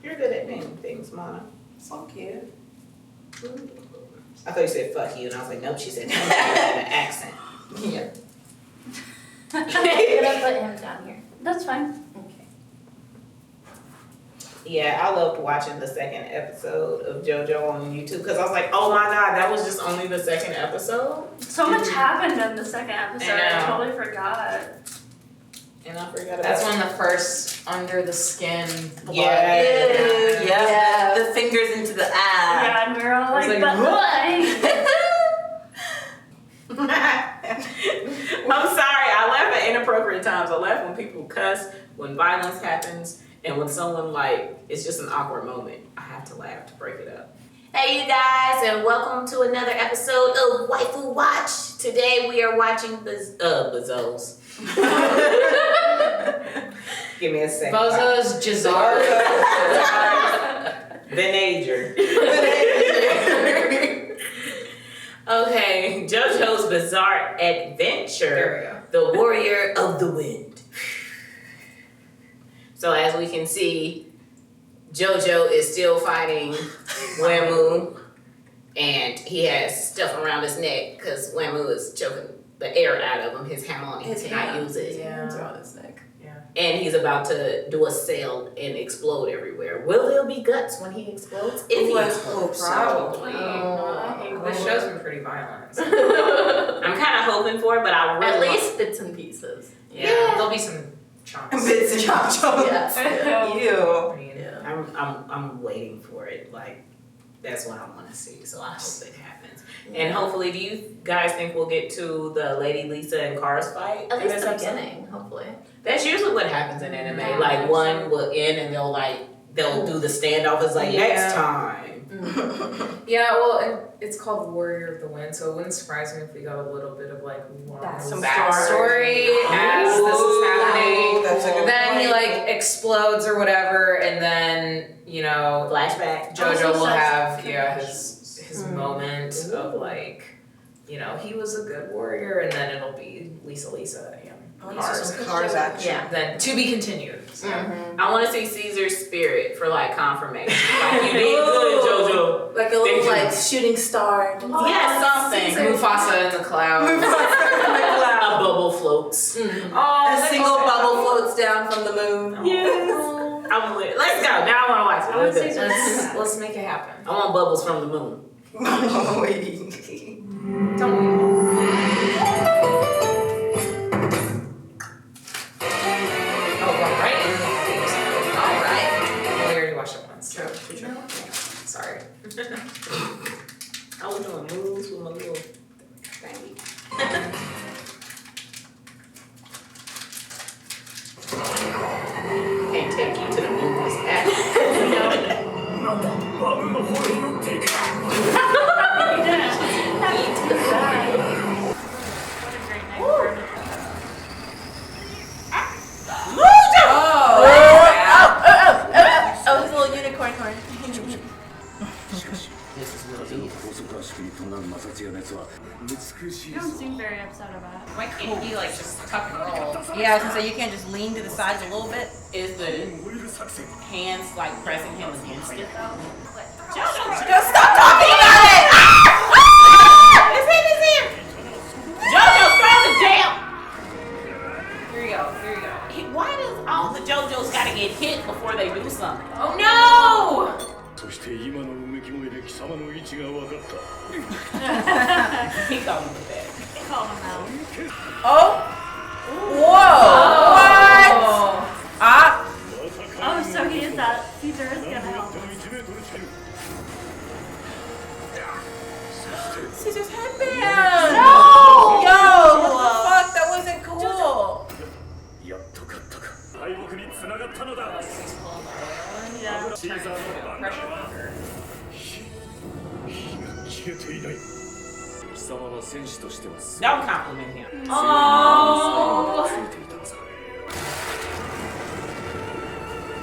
You're good at naming things, Mana. So cute. I thought you said fuck you, and I was like, nope, she said fuck you in an accent. Yeah. I'm gonna put him down here. That's fine. Okay. Yeah, I loved watching the second episode of JoJo on YouTube because I was like, oh my god, that was just only the second episode? So much happened in the second episode. I totally forgot. And I forgot about That's when the first under the skin blood. Yeah. The fingers into the eye. Yeah, and we were all like, like, but why? I'm sorry, I laugh at inappropriate times. I laugh when people cuss, when violence happens, and when someone it's just an awkward moment. I have to laugh to break it up. Hey you guys, and welcome to another episode of Waifu Watch. Today we are watching JoJo's. Give me a second. Bozo's Jazar. Venager. Okay, JoJo's Bizarre Adventure, the Warrior of the Wind. So as we can see, JoJo is still fighting Waifu, and he has stuff around his neck because Waifu is choking the air out of him. His hammer on, he cannot use it. His hands are on his neck. And he's about to do a sail and explode everywhere. Will there be guts when he explodes? If he explodes, probably. This show's been pretty violent. I'm kind of hoping for it, but I really At least bits and pieces. Yeah, there'll be some chunks. Bits and chunks. Yes. Ew. I'm waiting for it. That's what I want to see. So I hope it happens. And hopefully, do you guys think we'll get to the Lady Lisa and Cars fight? At least the beginning, hopefully. That's usually what happens in anime. One will end and they'll do the standoff. It's next time. Yeah, well, and it's called Warrior of the Wind, so it wouldn't surprise me if we got a little bit of Some backstory as this is happening. That's a good Then point. he explodes or whatever, and then Flashback. JoJo will have his moment of he was a good warrior, and then it'll be Lisa and Cars action. Yeah. then to be continued. So. I want to see Caesar's spirit for confirmation. You did good, JoJo. Like a little shooting star. Yeah, something. Mufasa in the clouds. A bubble floats. A single bubble floats down from the moon. Yes. I'm lit. Let's go. Now I want to watch it. Let's make it happen. I want bubbles from the moon. Wait. Don't we all? We already watched it once. True. Sorry. I was doing moves with my little thingy. Can't take you to the movies. Oh, his little unicorn horn. You don't seem very upset about it. Why can't he just tuck and roll? Yeah, I was gonna say you can't just lean to the sides a little bit. Is the hands pressing him against it though? JoJo, Just stop talking about it! It's him! JoJo, throw the damn! Here you go. Why does all the JoJo's gotta get hit before they do something? Oh no! そして今のうめき声で貴様の位置が分かった He called him that. Call him out. Oh! Whoa! What? Oh, so he is that. Caesar is gonna help. Caesar's headband! No! Yo! What the fuck? That wasn't cool! やっと勝ったか敗北に繋がったのだ Yeah. シーザーの番だ火が消えていない貴様は戦士としては Don't compliment him. ついていたのさ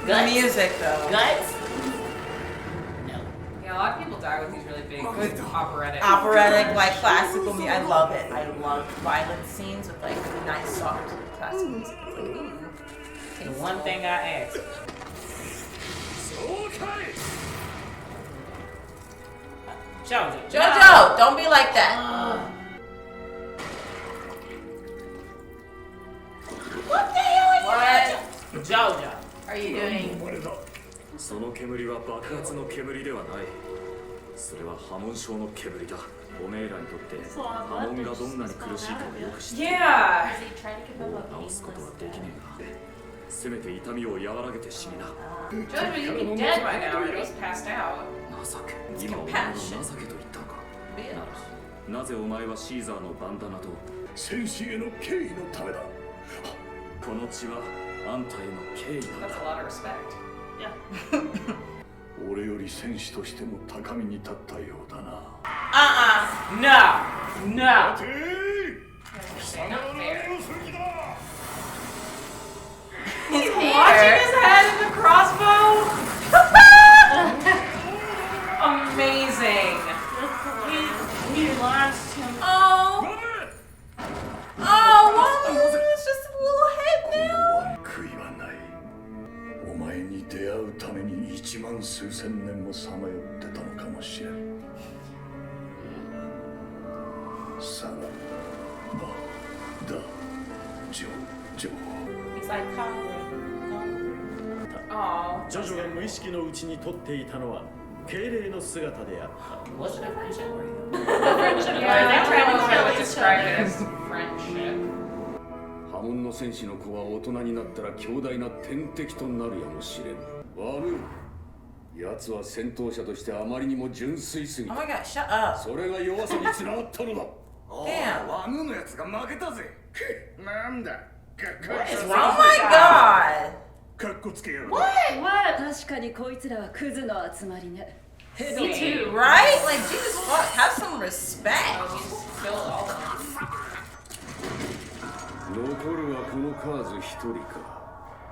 The music though. Guts? Yeah, a lot of people die with these really big operatic. Operatic, classical music. I love it. I love violent scenes with really nice, soft classical music. The one thing I asked. JoJo. JoJo, don't be like that. What the hell are you doing? JoJo. Are you doing? 俺だその煙は爆発の煙ではないそれは波紋症の煙だおめえらにとって波紋がどんなに苦しいかをよく知っている Yeah. Does he try to give him a 治すことはできねえがせめて痛みを和らげて死にな JoJo, you'd be dead by now. You're just passed out. 情け今お前の情けと言ったのかなぜお前はシーザーのバンダナと戦士への敬意のためだこの血はあんたへの敬意なんだ That's a lot of respect. 俺より戦士としても高みに立ったようだな No. No. Not fair. He's Watching his head in the crossbow? Amazing. He launched him. Oh, what? It's just a little head now. 悔いはないお前に出会うために1万数千年もさまよってたのかもしれんさらばだジョジョ He's like conquering. Aw. ジョジョが無意識のうちに撮っていたのは敬礼の姿であった Was it a friendship? Yeah, they tried to describe it as friendship. 波紋の戦士の子は大人になったら強大な天敵となるやもしれんワム奴は戦闘者としてあまりにも純粋すぎ Oh た my god, shut up. それが弱さにつながったのだ Damn. ワムのやつが負けたぜなんだ Oh my god. かっこつけよう What? 確かにこいつらはクズの集まりね。 Me too. Right? Like, Jesus fuck, have some respect. Kill all of them. 残るはこのカーズ一人か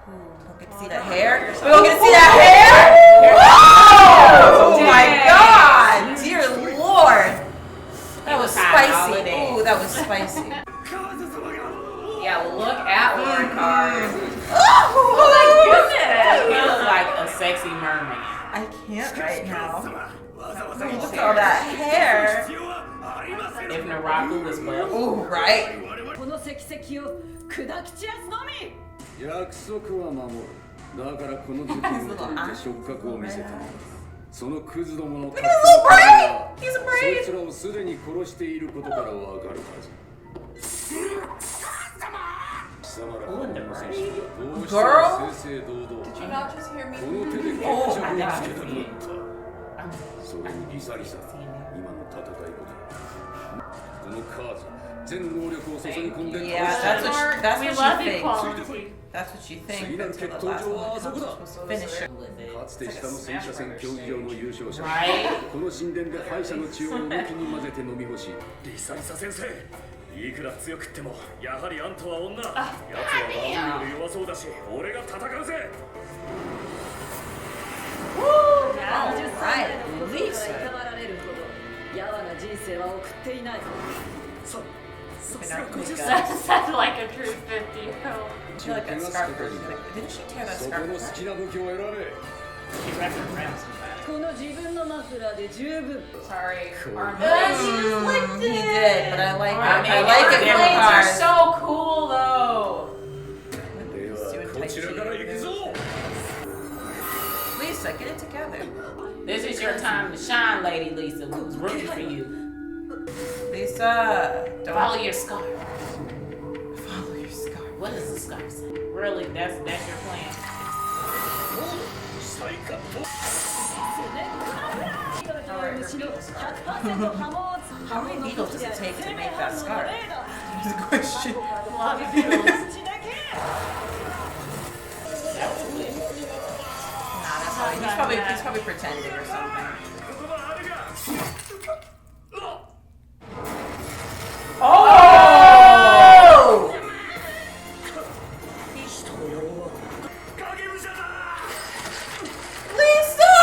Don't get to see that hair. We don't get to see that hair? Oh my god! Dear Lord. That was spicy. Ooh, that was spicy. Yeah, look at Lord Card. Oh my He goodness! looks like a sexy mermaid. I can't right now. Look at all that hair. If Naraku was buff. Ooh, right? この石石を砕き散らすのみ。約束は守るだからこの時期をとって触覚を見せたのだそのクズどものたちのは He's そ brave. いつらをすでに殺していることからわかるはず貴様らこの戦士はどうしても正々堂々 Did you not just hear me? この手で決着をつけたのだそれにリサリサ今の戦い方このカーズ全能力を注ぎ込んで Yeah, that's We what love she thinks. equality. That's what she thinks. 次なる Until 決 the 闘 last 場 one はあそこだ comes to finish it. かつて下の戦車戦競技場の優勝者 Right? この神殿で敗者の血を動きに混ぜて飲み干しリサリサ先生いくら強くってもやはりあんたは女奴はワムより弱そうだし俺が戦うぜ70歳代の子供からい Lisa. たわられるほどやわな人生は送っていない。さすが50 That 歳 sounded like a true 50-year-old. I feel like that scarf person. Didn't she tear that そこ scarf の好 apart? きな武器を選べ She wrapped her around somebody. この自分のマフラーで十分。 Sorry. Arm. He did, but I like it. I mean, like it their from blades are cars. so cool though. ではこちらから行くぞ Lisa, get it together. This is your time to shine, Lady Lisa. We was rooting for you. Lisa, don't Follow your scarf. follow your scarf. What does the scarf say? Really? That's your plan. 再カット虫の100%波紋を How many needles does it take to make that scarf? Is the question. Love you. Nah, that's how he's probably pretending or something. Oh! Lisa!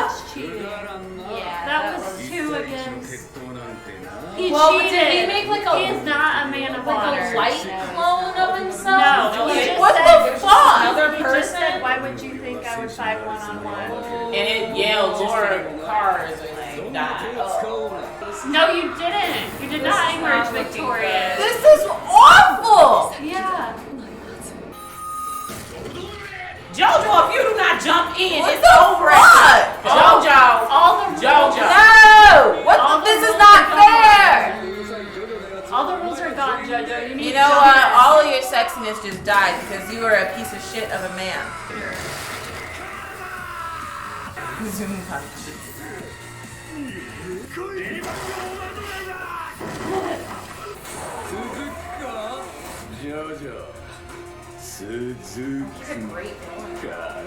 That's cheating. Yeah. That was 2 against. 決闘なんてな He Well, but cheated. did he make like a- He is not a man of honor. Like a light clone of himself? No, he just What said, the fuck? Another he just said, person? why would you think I would fight one-on-one? And it yelled Lord Cars. died. No, you didn't. You did not emerge victorious. This is awful! Yeah. JoJo, if you do not jump in, What it's the over. fuck? JoJo. All the rules. JoJo. No! What? All the This is rules not are fair! All the rules are gone, JoJo. You need You to know jump what? in. All of your sexiness just died because you were a piece of shit of a man. Zoom punch. He's a great villain.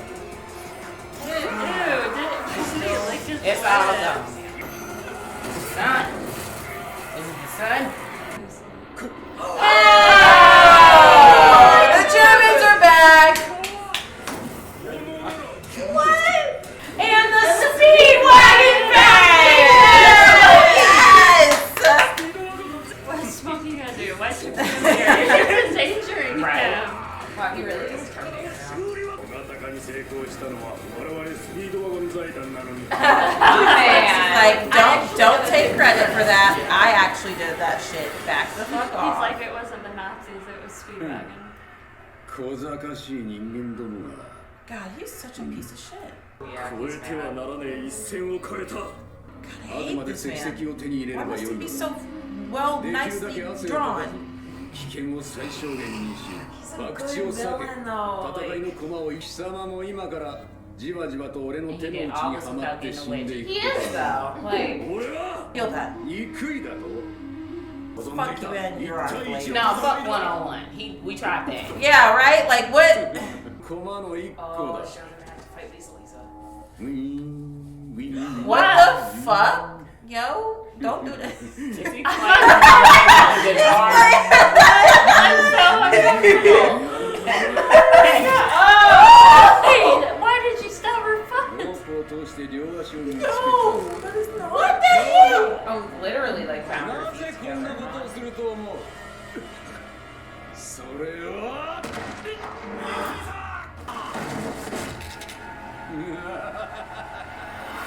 Dude, It's all done. Son. Is it the son? Oh, the Germans are back! What? And the Speedwagon bag! Yes! what's Smokey gonna do? Why's she here? You're endangering him. Wow, he really is Terminator now. 小型化に成功したのは我々スピードワゴン財団なのに Like, don't take credit for that. I actually did that shit. Back the fuck He's off. like, it wasn't the Nazis, it was Speedwagon. 小賢しい人間どもが God, he's such a piece of shit. 超えてはならねえ一線を越えた God, I あく hate まで this 積 man. 績を手に入れ Why れば must よ he い be の so well, できるだ nicely け汗を drawn? 危険を最小限にし He's a 博打を good 避け villain though. 戦い Like, の駒を貴様も今からじわじわと俺の手の内にはまって死んでいく He is though. Like, 俺は feel that. 憎いだと望んで Fuck きた you and 一 your 対 Blade. 一 no, fuck 101. We tried that. Yeah, right? Like, what? 駒の一個 Oh, だ she's gonna have to fight Lisa. ウィーンウィーン What the fuck? Yo, don't do that. Is he playing the guitar? I'm so uncomfortable. Hey, why did you stop her ロ fucking? ープを通して両足を見つけた No, that is not. What the hell? Oh, literally like found her な feet ぜこんな together. ことをすると思うそれは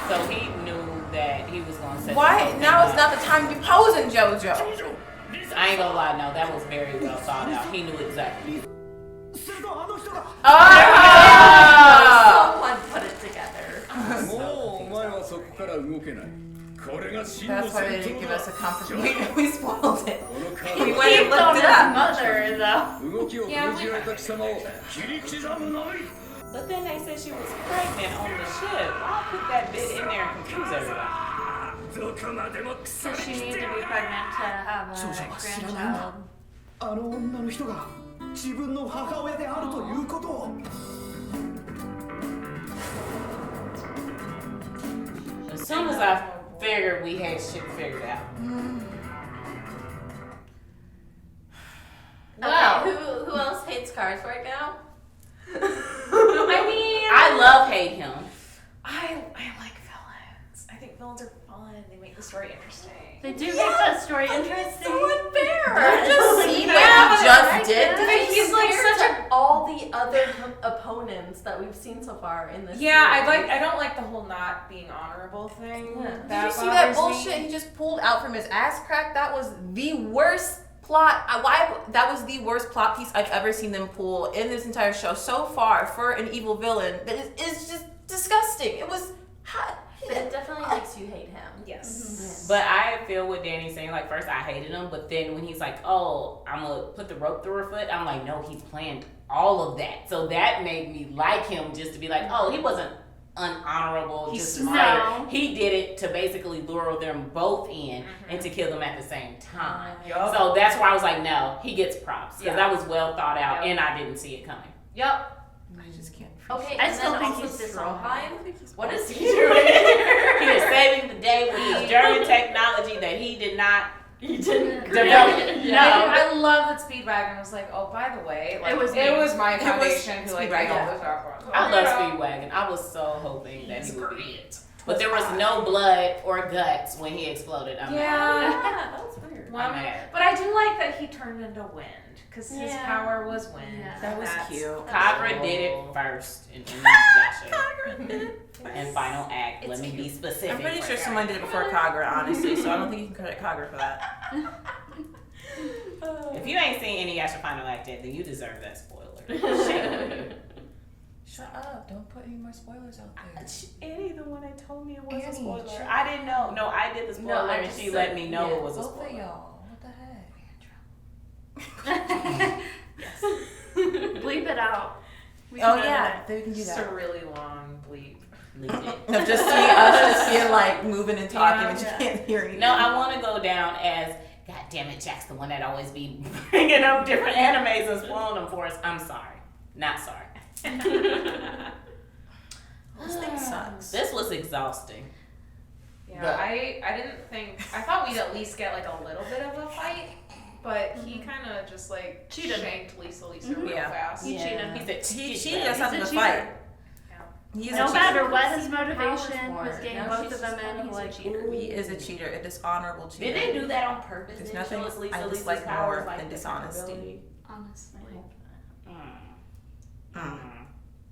So he knew that he was gonna set Why? something Now up. is not the time to be posing, JoJo. I ain't gonna lie, no, that was very well thought out. He knew exactly. Oh! Someone put it together. もうお前はそこから動けないこれが真の That's why they 戦 didn't 闘 give us だ a confirmation. We spoiled it. このカ We ー went and looked it up. Mother, though. ド動きを封じられた貴様を切り刻むのみ But then they said she was pregnant on the ship. Why put that bit in there and confuse everybody? どこまでも腐 So り she き needs って to や be がる pregnant to have a grandchild. あの女の人が自分の母親であるということを As soon as I figured we had shit figured out. Well, who else hates cars right now? I mean, I love hate him. I like villains. I think villains are fun. They make the story interesting. They do make that story interesting. So unfair. Just see what Yeah, you just did. But he's like such a all the other opponents that we've seen so far in this. Yeah, series. I don't like the whole not being honorable thing. Yeah. Did you see that bothers me. bullshit he just pulled out from his ass crack? That was the worst plot. That was the worst plot piece I've ever seen them pull in this entire show so far for an evil villain. That is just disgusting. It was hot. It definitely makes you hate him. Yes. But I feel what Danny's saying. Like, first I hated him, but then when he's like, oh, I'm gonna put the rope through her foot, I'm like, no, he planned all of that. So that made me like him, just to be like, oh, he wasn't unhonorable, He's just smart. smart. He did it to basically lure them both in and to kill them at the same time. Yup. So that's why I was like, no, he gets props. Because Yeah. that was well thought out, Yep. and I didn't see it coming. Yep. I just can't. Okay, I and still then think also he's Stroheim. What is he He doing here? is saving the day with his German technology that he did not He didn't develop. Yeah. I love that Speedwagon was like, oh, by the way, like, It was it me. was my It was foundation who like made Speedwagon. all this background. I love Speedwagon. I was so hoping that he would be it. But there was no blood or guts when he exploded. I'm mad. Yeah. Yeah, that was weird. Well, I'm mad. but I do like that he turned into wind because his Yeah. power was wind. Yeah. That was That's- cute. Kagra did it first. And Yasha. and final act. Let me be specific. I'm pretty sure someone did it before Kagura, honestly, so I don't think you can credit Kagura for that. If you ain't seen any Yasha final act yet, then you deserve that spoiler. Shut up! Don't put any more spoilers out there. Annie, the one that told me it was a Annie, spoiler. shut I didn't know. No, I did the spoiler, and she let me know it was a Both spoiler. of y'all. What the heck? Bleep it out. We Oh can yeah, they can do Just that. a really long bleep. Of just seeing us just being like moving and talking, and you can't hear anything. No, I want to go down as, God damn it, Jack's the one that always be bringing up different animes and spoiling them for us. I'm sorry. Not sorry. This thing sucks. This was exhausting. Yeah, But- I didn't think. I thought we'd at least get like a little bit of a fight, but he kind of just like Cheated. shanked Lisa real Yeah. fast. He cheated. He said, She just has He's a to cheater. fight. He is a No cheater. matter what his Powers motivation more. was getting Now both she's of them just in, he's a like, cheater. He is a cheater, a dishonorable cheater. Did they do that on purpose? There's Did nothing show us I Lisa's dislike powers, more than the dishonesty. capability? Honestly.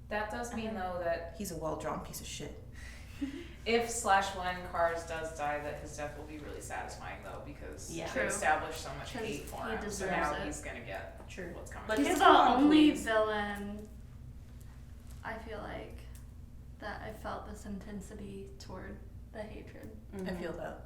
That does mean though that He's a well-drawn piece of shit. if /1 Cars does die, that his death will be really satisfying though, because Yeah. they True. established so much 'Cause hate for he him. So deserves now it. he's gonna get True. what's coming. But He's his the mom, only please. villain I feel like that I felt this intensity toward the hatred. I feel that.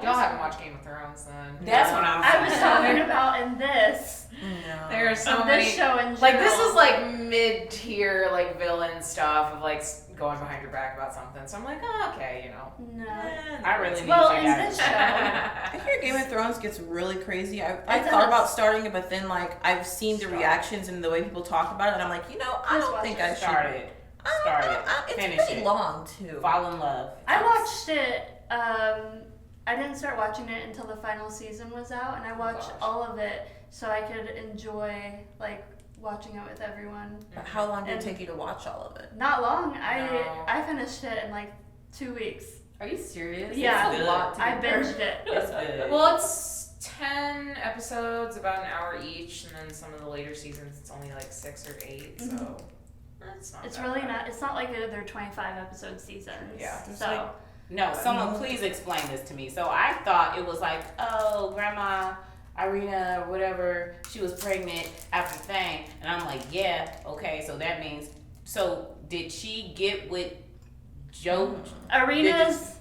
Y'all haven't watched Game of Thrones then. That's what I'm I was saying. talking about in this. No. There are so Of many. this show in general. Like this is like mid-tier like villain stuff of like going behind your back about something. So I'm like, oh, okay, you know. No. I really need Well, you in guys. this show, I hear Game of Thrones gets really crazy. I It thought does. about starting it, but then like I've seen the Start. reactions and the way people talk about it, and I'm like, I Just don't watch think it. I should. Started. It's Finish pretty it. long too. Fall in love. I watched it. I didn't start watching it until the final season was out, and I watched gosh. all of it so I could enjoy like watching it with everyone. But how long did it And- take you to watch all of it? Not long. No. I finished it in like 2 weeks. Are you serious? Yeah. It's a lot to I get through. binged it. It's good. Well, it's 10 episodes, about an hour each, and then some of the later seasons it's only like 6 or 8. So it's not. It's that really bad. not. It's not like they're 25 episode seasons. Yeah. So No, someone please explain this to me. So I thought it was like, oh, Grandma Irina or whatever, she was pregnant after thing. And I'm like, yeah, okay, so that means, so did she get with Joe? Arena's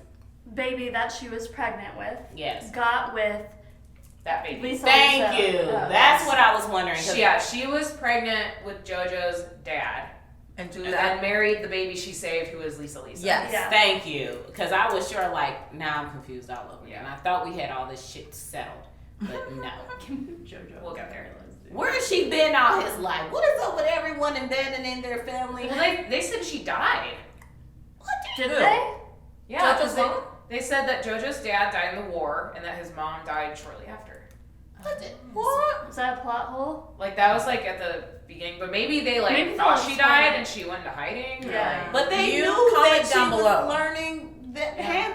baby that she was pregnant with Yes, got with That baby. Lisa. thank you. Oh. That's what I was wondering. 'cause She was pregnant with JoJo's dad. And do And that. then married the baby she saved, who was Lisa. Yes. Yeah. Thank you, because I was sure like, now I'm confused all over again. Yeah. I thought we had all this shit settled, but no. JoJo. We'll get there. Where has she been all his life? What is up with everyone embedded in their family? Well, they said she died. Did Who? they? Yeah, JoJo's 'cause mom? they said that JoJo's dad died in the war and that his mom died shortly after. What? Was that a plot hole? Like that was like at the beginning, but maybe they like Maybe thought they'll she explain died it. and she went into hiding. or, Yeah. like- But they You knew comment that she down was below. learning that Yeah.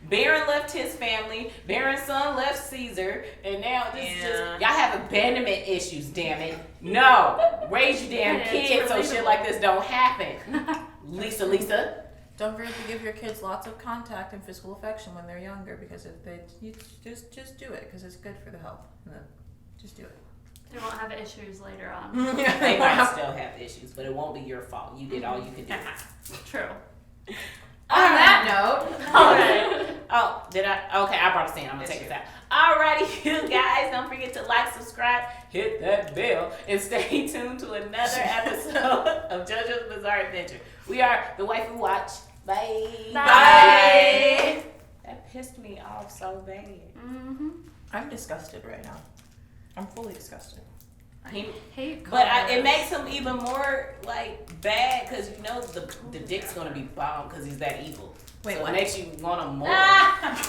Baron left his family, Baron's son left Caesar, and now this is just, Yeah. y'all have abandonment issues, damn it. No, raise your damn Yeah, it's kids so shit relatable. like this don't happen. Lisa. Don't forget to give your kids lots of contact and physical affection when they're younger, because if they you just do it because it's good for the health. And then just do it. They won't have issues later on. They might still have issues, but it won't be your fault. You did all you could do. True. On that note, Alright. Oh, did I? Okay, I brought us in. I'm gonna take this out. Alrighty, you guys. Don't forget to like, subscribe, hit that bell, and stay tuned to another episode of JoJo's Bizarre Adventure. We are the Waifu Watch. Bye. Bye. That pissed me off so bad. Mm-hmm. I'm disgusted right now. I'm fully disgusted. He, Hate but cars. it makes him even more like bad because you know the dick's gonna be bomb because he's that evil. Wait, so what? it makes you want him more. Ah!